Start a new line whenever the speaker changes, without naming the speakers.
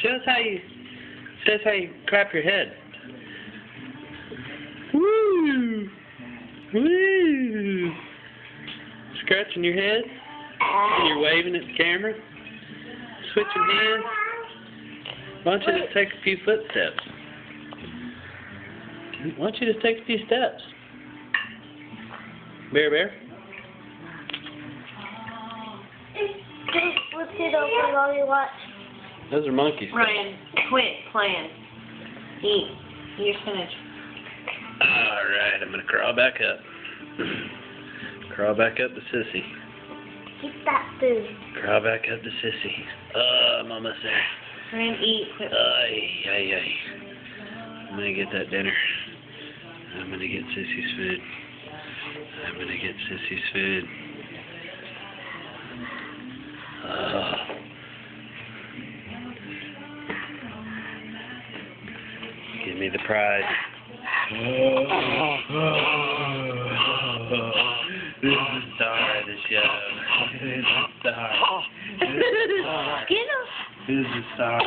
Show us how you clap your head. Woo! Woo! Scratching your head. And you're waving at the camera. Switching hands. Why don't you just take a few footsteps? Why don't you just take a few steps? Bear.
Let's get over while you watch.
Those are monkeys.
Ryan, quit playing. Eat. You're finished.
Alright, I'm going to crawl back up. Crawl back up to Sissy.
Keep that food.
Crawl back up to Sissy. I'm almost there.
Ryan, eat. Quit.
Ay. I'm going to get that dinner. I'm going to get Sissy's food. I'm going to get Sissy's food. Give me the prize. This is the star of the show. This is the star.
Get him.
This is the star.